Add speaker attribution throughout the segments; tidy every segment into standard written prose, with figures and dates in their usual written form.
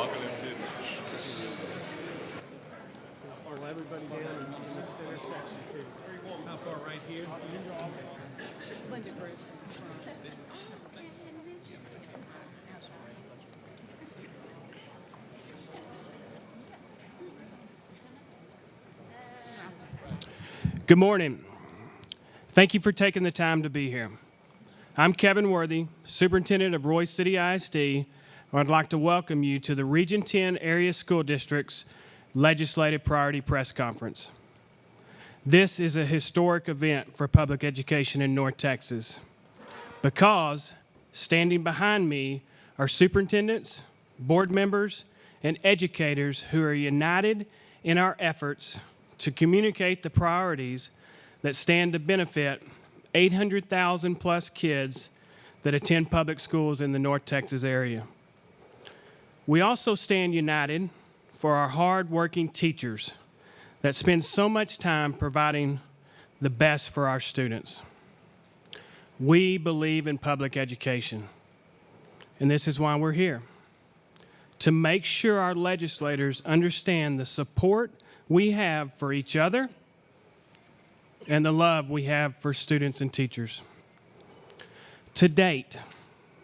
Speaker 1: Pull everybody down in the center section too. How far right here?
Speaker 2: Linda Group.
Speaker 3: Good morning. Thank you for taking the time to be here. I'm Kevin Worthy, Superintendent of Roy City ISD, and I'd like to welcome you to the Region 10 Area School District's Legislative Priority Press Conference. This is a historic event for public education in North Texas because standing behind me are superintendents, board members, and educators who are united in our efforts to communicate the priorities that stand to benefit 800,000 plus kids that attend public schools in the North Texas area. We also stand united for our hard-working teachers that spend so much time providing the best for our students. We believe in public education, and this is why we're here, to make sure our legislators understand the support we have for each other and the love we have for students and teachers. To date,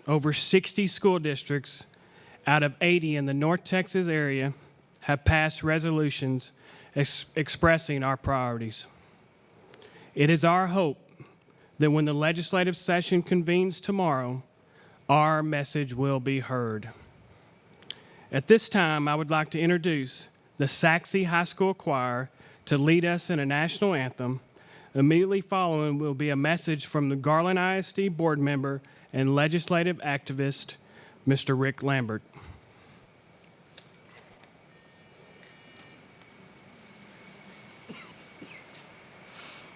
Speaker 3: over 60 school districts out of 80 in the North Texas area have passed resolutions expressing our priorities. It is our hope that when the legislative session convenes tomorrow, our message will be heard. At this time, I would like to introduce the Saxe High School Choir to lead us in a national anthem. Immediately following will be a message from the Garland ISD board member and legislative activist, Mr. Rick Lambert.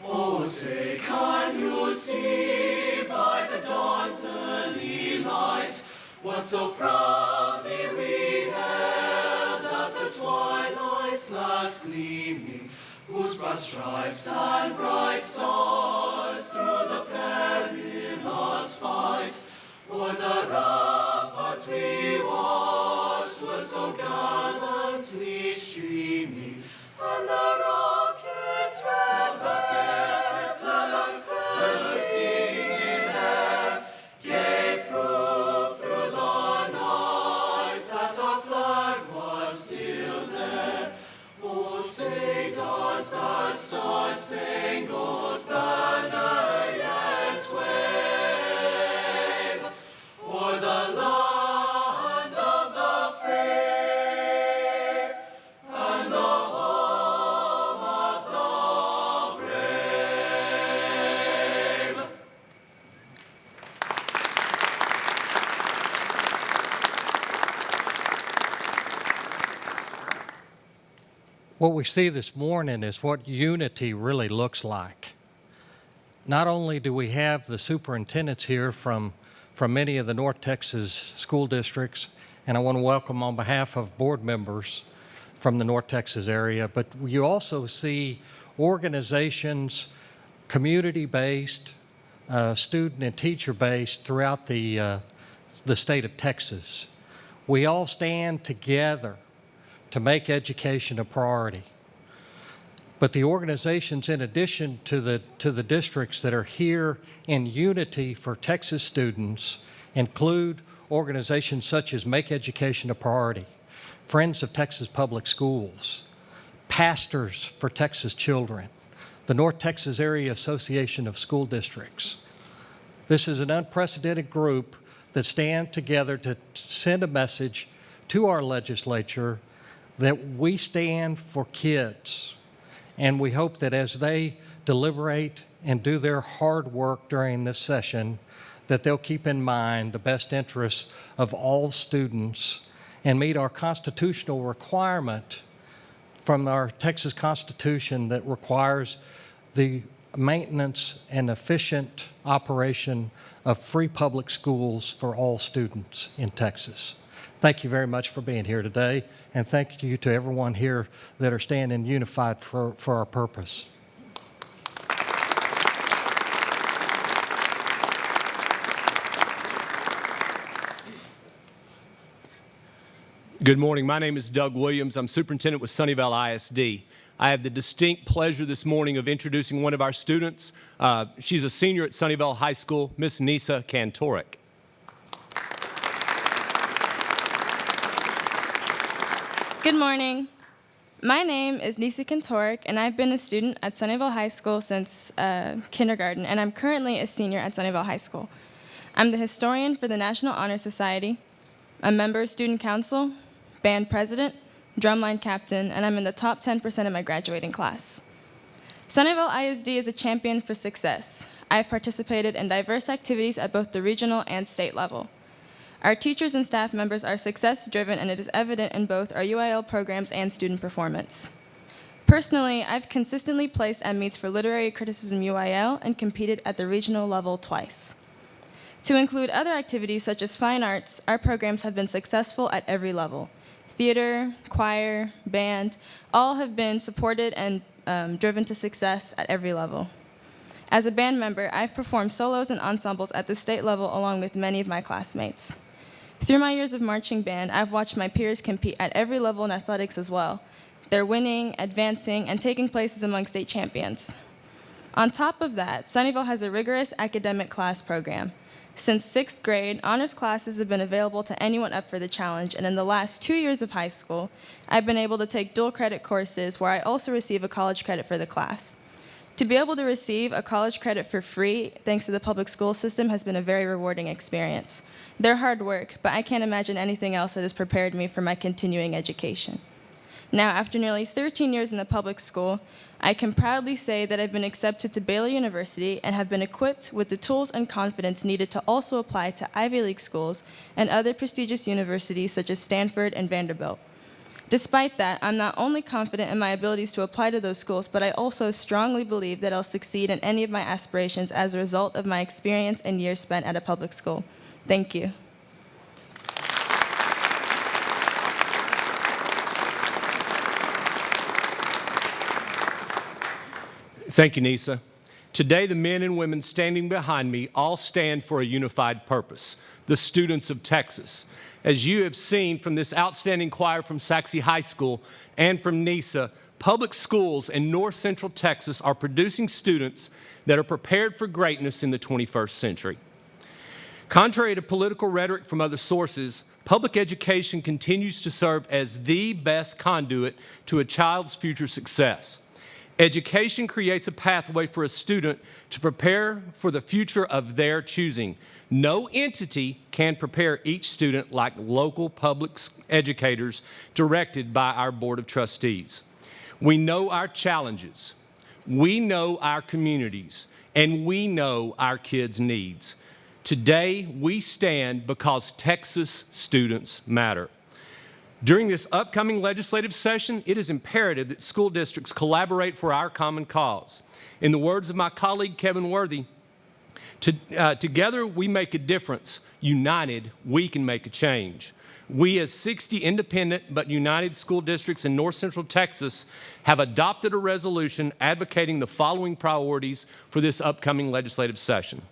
Speaker 4: Oh, say, can you see by the dawn's early light what so proudly we held at the twilight's last gleaming, whose broad stripes and bright stars through the perilous fight o'er the ramparts we watched were so gallantly streaming, and the rockets red flags bursting in air gave proof through the night that our flag was still there. Oh, say does that star-spangled banner yet wave o'er the land of the free and the home of the brave?
Speaker 5: What we see this morning is what unity really looks like. Not only do we have the superintendents here from many of the North Texas school districts, and I want to welcome on behalf of board members from the North Texas area, but you also see organizations, community-based, student and teacher-based throughout the state of Texas. We all stand together to make education a priority. But the organizations, in addition to the districts that are here in unity for Texas students, include organizations such as Make Education a Priority, Friends of Texas Public Schools, Pastors for Texas Children, the North Texas Area Association of School Districts. This is an unprecedented group that stand together to send a message to our legislature that we stand for kids, and we hope that as they deliberate and do their hard work during this session, that they'll keep in mind the best interests of all students and meet our constitutional requirement from our Texas Constitution that requires the maintenance and efficient operation of free public schools for all students in Texas. Thank you very much for being here today, and thank you to everyone here that are standing unified for our purpose.
Speaker 6: Good morning. My name is Doug Williams. I'm superintendent with Sunnyvale ISD. I have the distinct pleasure this morning of introducing one of our students. She's a senior at Sunnyvale High School, Miss Nisa Kantorek.
Speaker 7: Good morning. My name is Nisa Kantorek, and I've been a student at Sunnyvale High School since kindergarten, and I'm currently a senior at Sunnyvale High School. I'm the historian for the National Honor Society, a member of Student Council, band president, drumline captain, and I'm in the top 10% of my graduating class. Sunnyvale ISD is a champion for success. I've participated in diverse activities at both the regional and state level. Our teachers and staff members are success-driven, and it is evident in both our UIL programs and student performance. Personally, I've consistently placed at meets for literary criticism UIL and competed at the regional level twice. To include other activities such as fine arts, our programs have been successful at every level. Theater, choir, band, all have been supported and driven to success at every level. As a band member, I've performed solos and ensembles at the state level along with many of my classmates. Through my years of marching band, I've watched my peers compete at every level in athletics as well. They're winning, advancing, and taking places among state champions. On top of that, Sunnyvale has a rigorous academic class program. Since 6th grade, honors classes have been available to anyone up for the challenge, and in the last 2 years of high school, I've been able to take dual credit courses where I also receive a college credit for the class. To be able to receive a college credit for free, thanks to the public school system, has been a very rewarding experience. They're hard work, but I can't imagine anything else that has prepared me for my continuing education. Now, after nearly 13 years in the public school, I can proudly say that I've been accepted to Baylor University and have been equipped with the tools and confidence needed to also apply to Ivy League schools and other prestigious universities such as Stanford and Vanderbilt. Despite that, I'm not only confident in my abilities to apply to those schools, but I also strongly believe that I'll succeed in any of my aspirations as a result of my experience and years spent at a public school. Thank you.
Speaker 6: Thank you, Nisa. Today, the men and women standing behind me all stand for a unified purpose, the students of Texas. As you have seen from this outstanding choir from Saxe High School and from Nisa, public schools in North Central Texas are producing students that are prepared for greatness in the 21st century. Contrary to political rhetoric from other sources, public education continues to serve as the best conduit to a child's future success. Education creates a pathway for a student to prepare for the future of their choosing. No entity can prepare each student like local public educators directed by our Board of Trustees. We know our challenges, we know our communities, and we know our kids' needs. Today, we stand because Texas students matter. During this upcoming legislative session, it is imperative that school districts collaborate for our common cause. In the words of my colleague, Kevin Worthy, together we make a difference. United, we can make a change. We, as 60 independent but united school districts in North Central Texas, have adopted a resolution advocating the following priorities for this upcoming legislative session.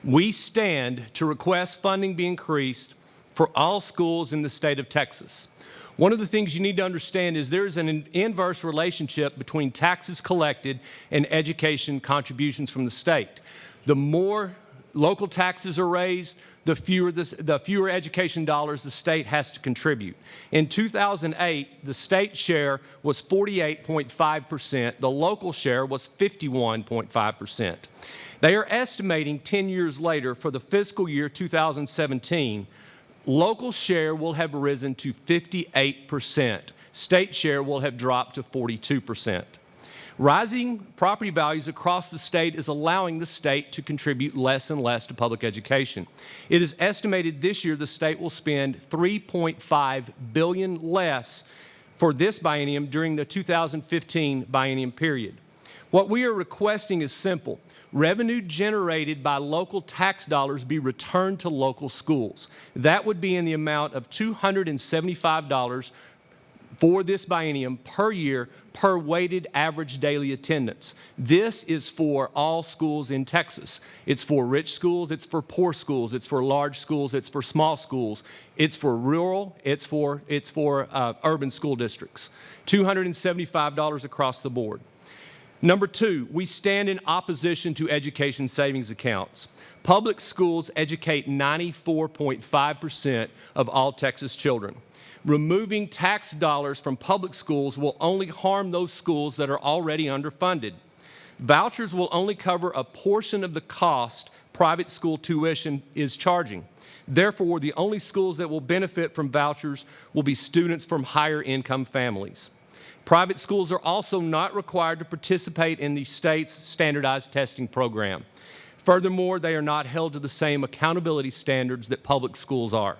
Speaker 6: We stand to request funding be increased for all schools in the state of Texas. One of the things you need to understand is there's an inverse relationship between taxes collected and education contributions from the state. The more local taxes are raised, the fewer education dollars the state has to contribute. In 2008, the state share was 48.5%. The local share was 51.5%. They are estimating 10 years later for the fiscal year 2017, local share will have risen to 58%. State share will have dropped to 42%. Rising property values across the state is allowing the state to contribute less and less to public education. It is estimated this year the state will spend $3.5 billion less for this biennium during the 2015 biennium period. What we are requesting is simple. Revenue generated by local tax dollars be returned to local schools. That would be in the amount of $275 for this biennium per year per weighted average daily attendance. This is for all schools in Texas. It's for rich schools, it's for poor schools, it's for large schools, it's for small schools, it's for rural, it's for urban school districts. $275 across the board. Number two, we stand in opposition to education savings accounts. Public schools educate 94.5% of all Texas children. Removing tax dollars from public schools will only harm those schools that are already underfunded. Vouchers will only cover a portion of the cost private school tuition is charging. Therefore, the only schools that will benefit from vouchers will be students from higher income families. Private schools are also not required to participate in the state's standardized testing program. Furthermore, they are not held to the same accountability standards that public schools are.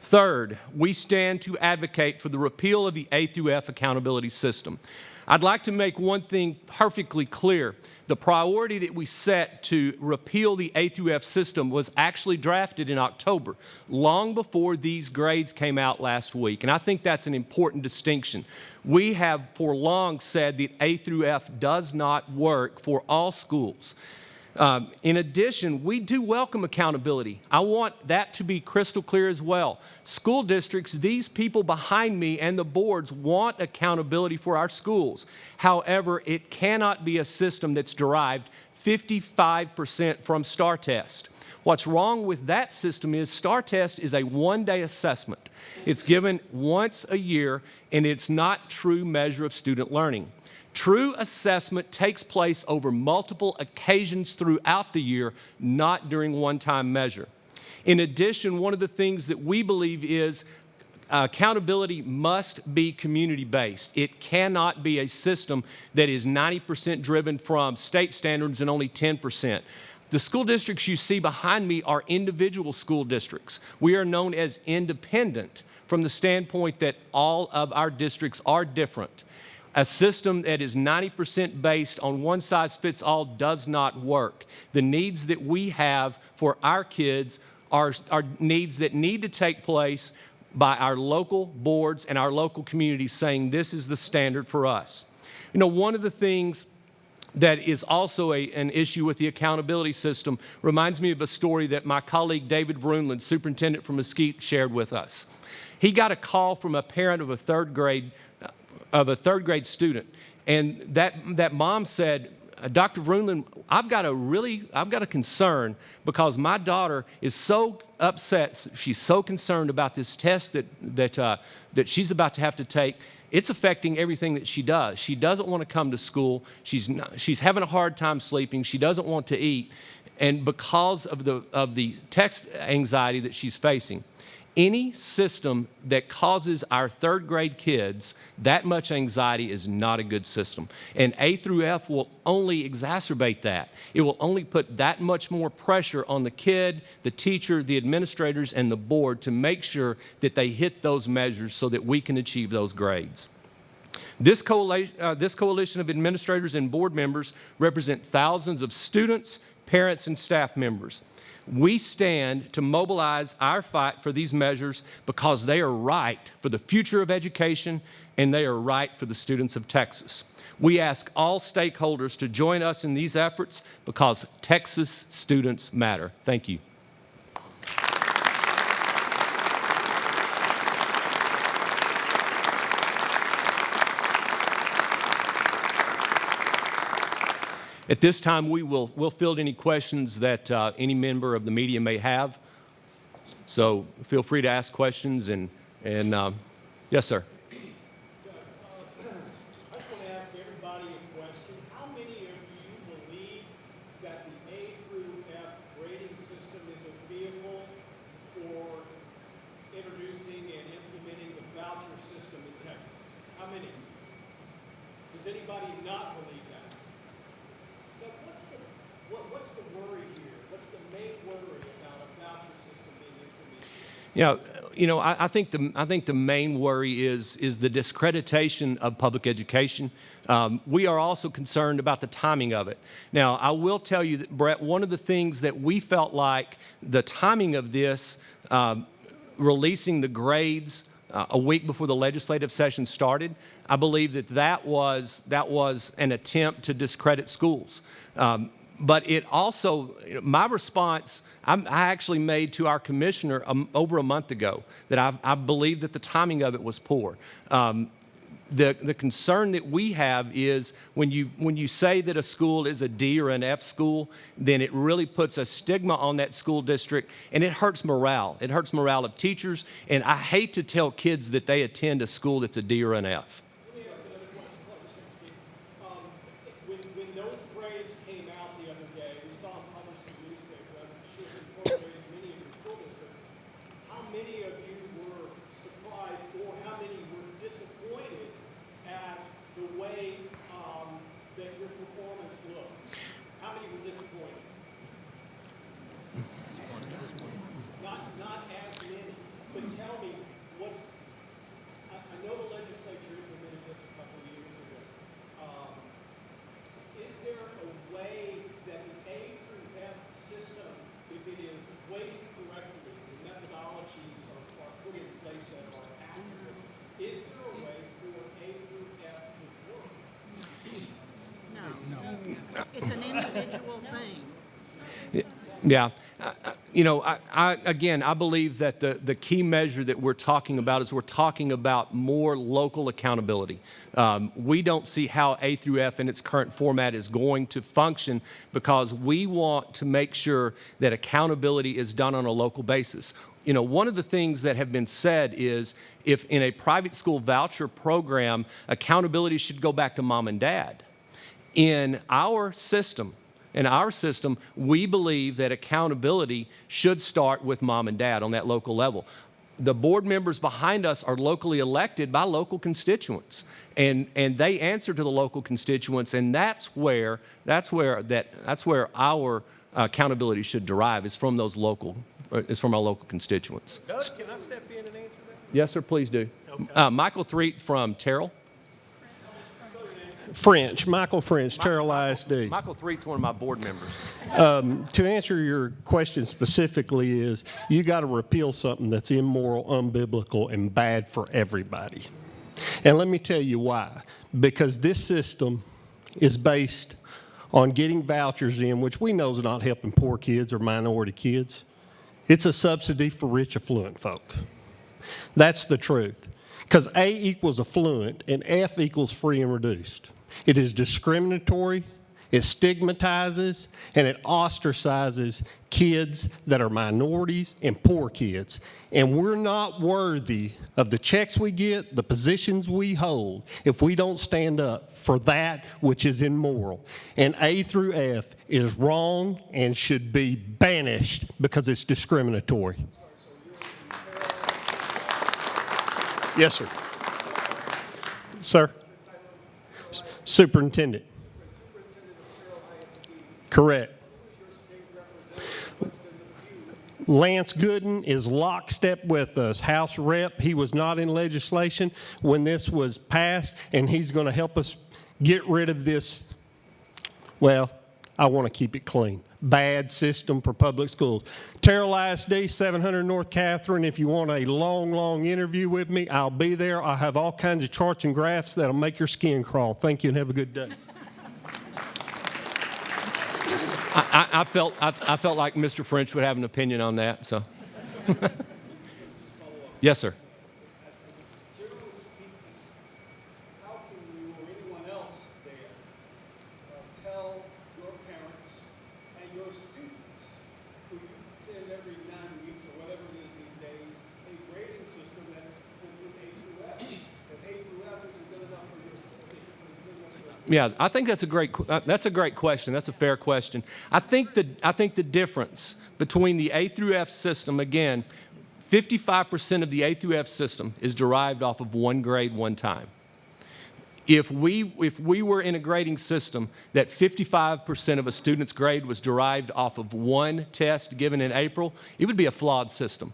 Speaker 6: Third, we stand to advocate for the repeal of the A through F accountability system. I'd like to make one thing perfectly clear. The priority that we set to repeal the A through F system was actually drafted in October, long before these grades came out last week, and I think that's an important distinction. We have for long said that A through F does not work for all schools. In addition, we do welcome accountability. I want that to be crystal clear as well. School districts, these people behind me and the boards want accountability for our schools. However, it cannot be a system that's derived 55% from STAR test. What's wrong with that system is STAR test is a one-day assessment. It's given once a year, and it's not true measure of student learning. True assessment takes place over multiple occasions throughout the year, not during one-time measure. In addition, one of the things that we believe is accountability must be community-based. It cannot be a system that is 90% driven from state standards and only 10%. The school districts you see behind me are individual school districts. We are known as independent from the standpoint that all of our districts are different. A system that is 90% based on one-size-fits-all does not work. The needs that we have for our kids are needs that need to take place by our local boards and our local communities saying this is the standard for us. You know, one of the things that is also an issue with the accountability system reminds me of a story that my colleague David Vroomland, superintendent from Mesquite, shared with us. He got a call from a parent of a third grade student, and that mom said, Dr. Vroomland, I've got a concern because my daughter is so upset. She's so concerned about this test that she's about to have to take. It's affecting everything that she does. She doesn't want to come to school. She's having a hard time sleeping. She doesn't want to eat, and because of the text anxiety that she's facing. Any system that causes our third grade kids that much anxiety is not a good system. And A through F will only exacerbate that. It will only put that much more pressure on the kid, the teacher, the administrators, and the board to make sure that they hit those measures so that we can achieve those grades. This coalition of administrators and board members represent thousands of students, parents, and staff members. We stand to mobilize our fight for these measures because they are right for the future of education and they are right for the students of Texas. We ask all stakeholders to join us in these efforts because Texas students matter. Thank you. At this time, we'll field any questions that any member of the media may have. So feel free to ask questions and yes, sir.
Speaker 1: I just want to ask everybody a question. How many of you believe that the A through F grading system is a vehicle for introducing and implementing the voucher system in Texas? How many? Does anybody not believe that? But what's the worry here? What's the main worry about a voucher system being implemented?
Speaker 6: I think the main worry is the discreditation of public education. We are also concerned about the timing of it. Now, I will tell you that, Brett, one of the things that we felt like the timing of this, releasing the grades a week before the legislative session started. I believe that was an attempt to discredit schools. But it also, my response, I actually made to our commissioner over a month ago that I believe that the timing of it was poor. The concern that we have is when you say that a school is a D or an F school, then it really puts a stigma on that school district, and it hurts morale. It hurts morale of teachers, and I hate to tell kids that they attend a school that's a D or an F.
Speaker 1: Let me ask another question. When those grades came out the other day, we saw them published in the newspaper. I'm sure it incorporated many of your school districts. How many of you were surprised, or how many were disappointed at the way that your performance looked? How many were disappointed? Not as many, but tell me I know the legislature implemented this a couple of years ago. Is there a way that the A through F system, if it is weighted correctly, the methodologies are put in place that are accurate, is there a way for A through F to work?
Speaker 2: No. It's an individual thing.
Speaker 6: Yeah. Again, I believe that the key measure that we're talking about is we're talking about more local accountability. We don't see how A through F in its current format is going to function because we want to make sure that accountability is done on a local basis. One of the things that have been said is if in a private school voucher program, accountability should go back to mom and dad. In our system, we believe that accountability should start with mom and dad on that local level. The board members behind us are locally elected by local constituents, and they answer to the local constituents, and that's where our accountability should derive is from our local constituents.
Speaker 1: Doug, can I step in and answer that?
Speaker 6: Yes, sir. Please do.
Speaker 1: Okay.
Speaker 6: Michael Threet from Terrell.
Speaker 8: Michael French, Terrell ISD.
Speaker 6: Michael Threet's one of my board members.
Speaker 8: To answer your question specifically is, you got to repeal something that's immoral, unbiblical, and bad for everybody. And let me tell you why. Because this system is based on getting vouchers in, which we know is not helping poor kids or minority kids. It's a subsidy for rich, affluent folks. That's the truth. Because A equals affluent and F equals free and reduced. It is discriminatory, it stigmatizes, and it ostracizes kids that are minorities and poor kids. And we're not worthy of the checks we get, the positions we hold, if we don't stand up for that which is immoral. And A through F is wrong and should be banished because it's discriminatory. Yes, sir. Sir? Superintendent. Correct. Lance Gooden is lockstep with us, House Rep. He was not in legislation when this was passed, and he's going to help us get rid of this, well, I want to keep it clean, bad system for public schools. Terrell ISD, 700 North Catherine. If you want a long interview with me, I'll be there. I have all kinds of charts and graphs that'll make your skin crawl. Thank you and have a good day.
Speaker 6: I felt like Mr. French would have an opinion on that. So, yes, sir.
Speaker 1: Generally speaking, how can you or anyone else there tell your parents and your students, who you send every 9 weeks or whatever it is these days, a grading system that's simply A through F? That A through F isn't good enough for your school district, but it's good enough for
Speaker 6: Yeah, I think that's a great question. That's a fair question. I think the difference between the A through F system, again, 55% of the A through F system is derived off of one grade, one time. If we were in a grading system that 55% of a student's grade was derived off of one test given in April, it would be a flawed system.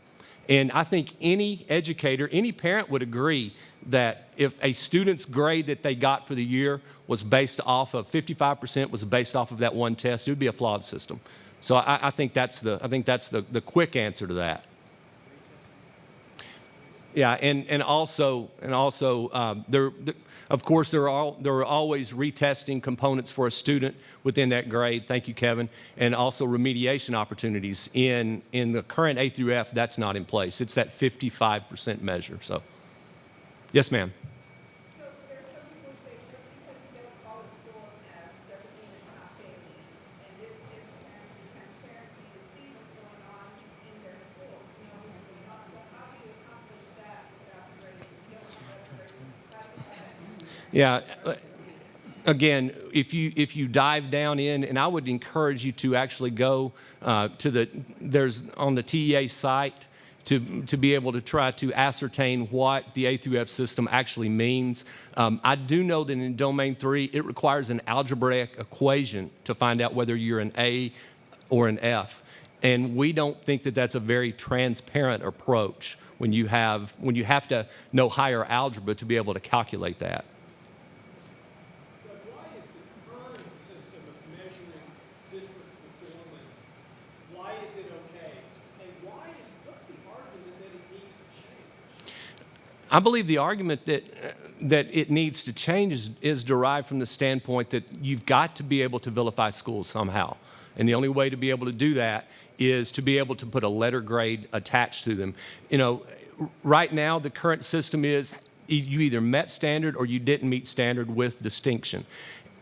Speaker 6: And I think any educator, any parent would agree that if a student's grade that they got for the year was based off of 55% was based off of that one test, it would be a flawed system. So I think that's the quick answer to that. Yeah, and also of course there are always retesting components for a student within that grade. Thank you, Kevin, and also remediation opportunities in the current A through F. That's not in place. It's that 55% measure. So, yes, ma'am.
Speaker 9: So there's some people who say just because you don't call a school an F doesn't mean it's not failing. And this gives parents the transparency to see what's going on in their schools, to know what's going on. So how do you accomplish that without grading? You don't have grading. How do you have that?
Speaker 6: Yeah. Again, if you dive down in, and I would encourage you to actually go there's on the TEA site to be able to try to ascertain what the A through F system actually means. I do know that in Domain 3, it requires an algebraic equation to find out whether you're an A or an F. And we don't think that that's a very transparent approach when you have to know higher algebra to be able to calculate that.
Speaker 1: But why is the current system of measuring district performance, why is it okay? And what's the argument that it needs to change?
Speaker 6: I believe the argument that it needs to change is derived from the standpoint that you've got to be able to vilify schools somehow. And the only way to be able to do that is to be able to put a letter grade attached to them. You know, right now the current system is you either met standard or you didn't meet standard with distinction.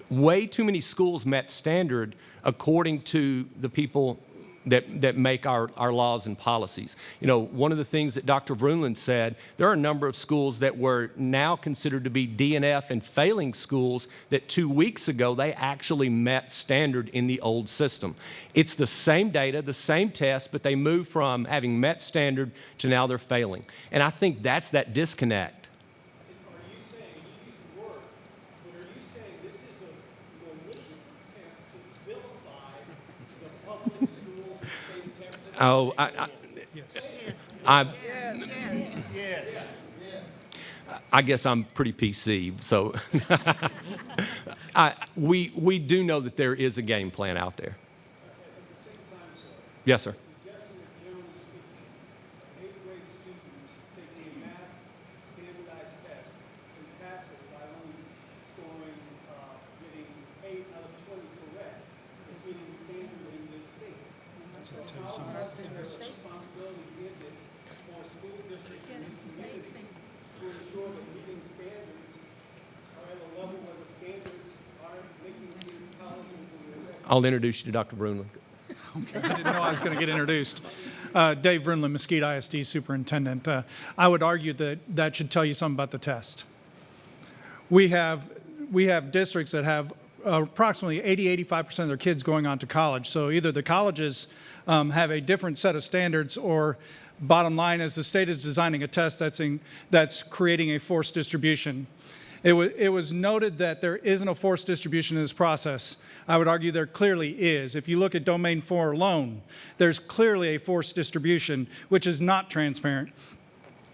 Speaker 6: Way too many schools met standard according to the people that make our laws and policies. You know, one of the things that Dr. Vrunland said, there are a number of schools that were now considered to be DNF and failing schools that 2 weeks ago they actually met standard in the old system. It's the same data, the same test, but they moved from having met standard to now they're failing. And I think that's that disconnect.
Speaker 1: Are you saying, and you use the word, but are you saying this is a malicious attempt to vilify the public schools in the state of Texas?
Speaker 6: Oh, I guess I'm pretty PC, so we do know that there is a game plan out there.
Speaker 1: At the same time, sir,
Speaker 6: Yes, sir.
Speaker 1: suggesting that generally speaking, an eighth grade student take a math standardized test and pass it by only scoring, getting 8 out of 20 correct is getting standard in this state. So how much of a responsibility is it for school districts in this community to ensure that meeting standards are at a level where the standards aren't making kids eligible to enroll?
Speaker 6: I'll introduce you to Dr. Brunel.
Speaker 10: I didn't know I was going to get introduced. Dave Vrunland, Mesquite ISD Superintendent. I would argue that that should tell you something about the test. We have districts that have approximately 80-85% of their kids going on to college. So either the colleges have a different set of standards, or bottom line is the state is designing a test that's creating a forced distribution. It was noted that there isn't a forced distribution in this process. I would argue there clearly is. If you look at Domain 4 alone, there's clearly a forced distribution, which is not transparent.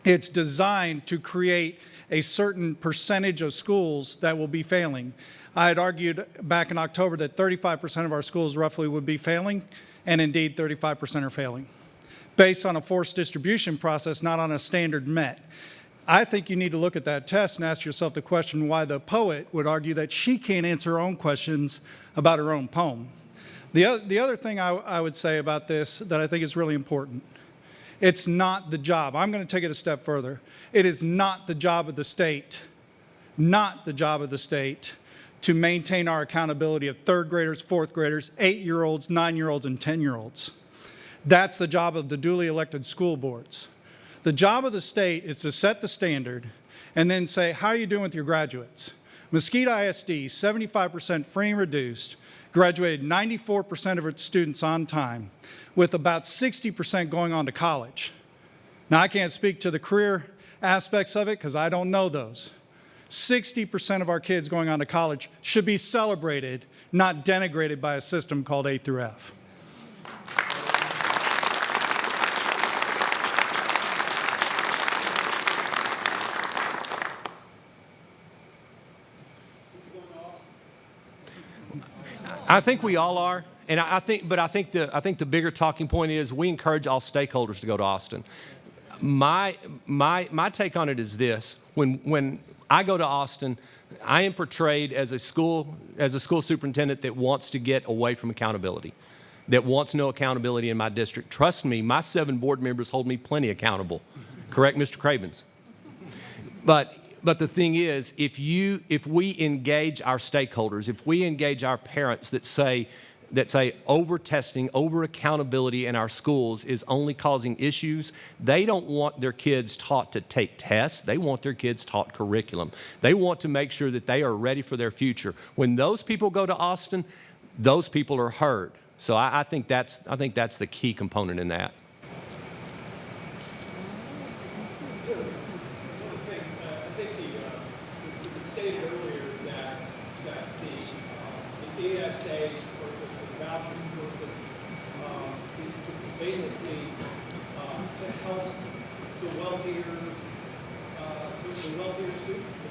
Speaker 10: It's designed to create a certain percentage of schools that will be failing. I had argued back in October that 35% of our schools roughly would be failing, and indeed 35% are failing, based on a forced distribution process, not on a standard met. I think you need to look at that test and ask yourself the question why the poet would argue that she can't answer her own questions about her own poem. The other thing I would say about this that I think is really important, it's not the job. I'm going to take it a step further. It is not the job of the state, to maintain our accountability of third graders, fourth graders, 8-year-olds, 9-year-olds, and 10-year-olds. That's the job of the duly elected school boards. The job of the state is to set the standard and then say, how are you doing with your graduates? Mesquite ISD, 75% free and reduced, graduated 94% of its students on time, with about 60% going on to college. Now, I can't speak to the career aspects of it because I don't know those. 60% of our kids going on to college should be celebrated, not denigrated by a system called A through F.
Speaker 6: I think we all are, and I think the bigger talking point is we encourage all stakeholders to go to Austin. My take on it is this: when I go to Austin, I am portrayed as a school superintendent that wants to get away from accountability, that wants no accountability in my district. Trust me, my 7 board members hold me plenty accountable. Correct, Mr. Cravens? But the thing is, if we engage our stakeholders, if we engage our parents that say over-testing, over-accountability in our schools is only causing issues, they don't want their kids taught to take tests. They want their kids taught curriculum. They want to make sure that they are ready for their future. When those people go to Austin, those people are heard. So I think that's the key component in that.
Speaker 1: I think it was stated earlier that the ESA's purpose, the voucher's purpose, is to basically to help the wealthier student,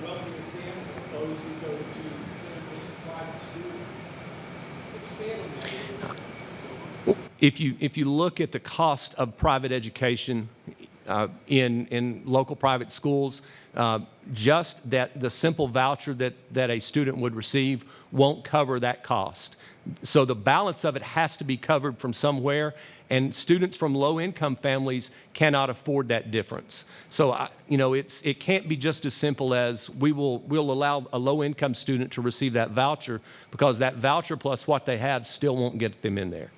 Speaker 1: the wealthier family, those who go to a private school. Expand on that.
Speaker 6: If you look at the cost of private education in local private schools, just that the simple voucher that a student would receive won't cover that cost. So the balance of it has to be covered from somewhere, and students from low-income families cannot afford that difference. So it can't be just as simple as we'll allow a low-income student to receive that voucher, because that voucher plus what they have still won't get them in there.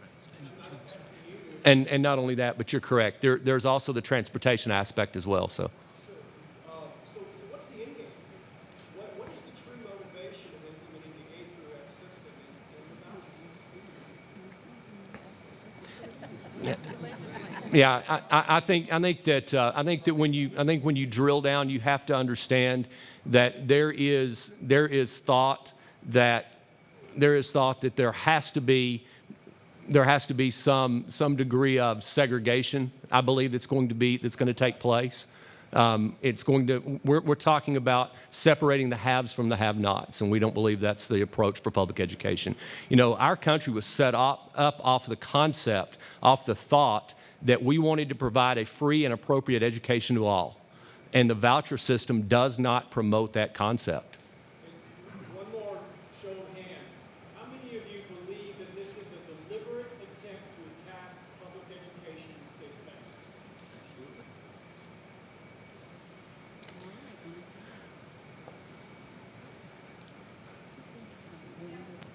Speaker 6: And not only that, but you're correct. There's also the transportation aspect as well. So.
Speaker 1: So what's the end game? What is the true motivation of implementing the A through F system in the voucher system?
Speaker 6: Yeah, I think that when you drill down, you have to understand that there is thought that there has to be some degree of segregation. I believe that's going to take place. We're talking about separating the haves from the have-nots, and we don't believe that's the approach for public education. Our country was set up off the concept, off the thought that we wanted to provide a free and appropriate education to all, and the voucher system does not promote that concept.
Speaker 1: One more show of hands. How many of you believe that this is a deliberate attempt to attack public education in the state of Texas?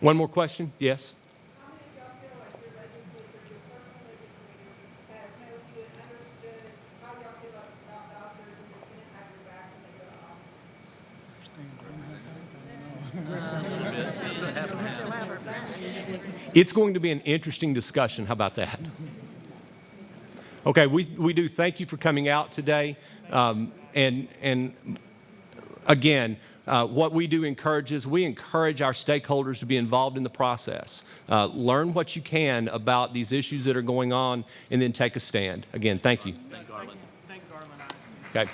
Speaker 6: One more question? Yes?
Speaker 9: How many of y'all feel like your legislature, your personal legislator, has helped you and understood how y'all feel about vouchers and it's going to have your back when they go to Austin?
Speaker 6: It's going to be an interesting discussion. How about that? Okay, we do thank you for coming out today. And again, what we do we encourage our stakeholders to be involved in the process. Learn what you can about these issues that are going on, and then take a stand. Again, thank you.
Speaker 3: Thank Garland ISD.
Speaker 6: Okay.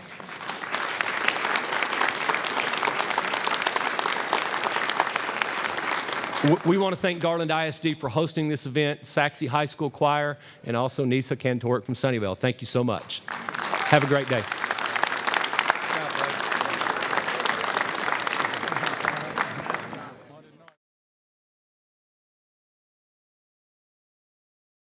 Speaker 6: We want to thank Garland ISD for hosting this event, Saxe High School Choir, and also Nisa Kantorek from Sunnyvale. Thank you so much. Have a great day.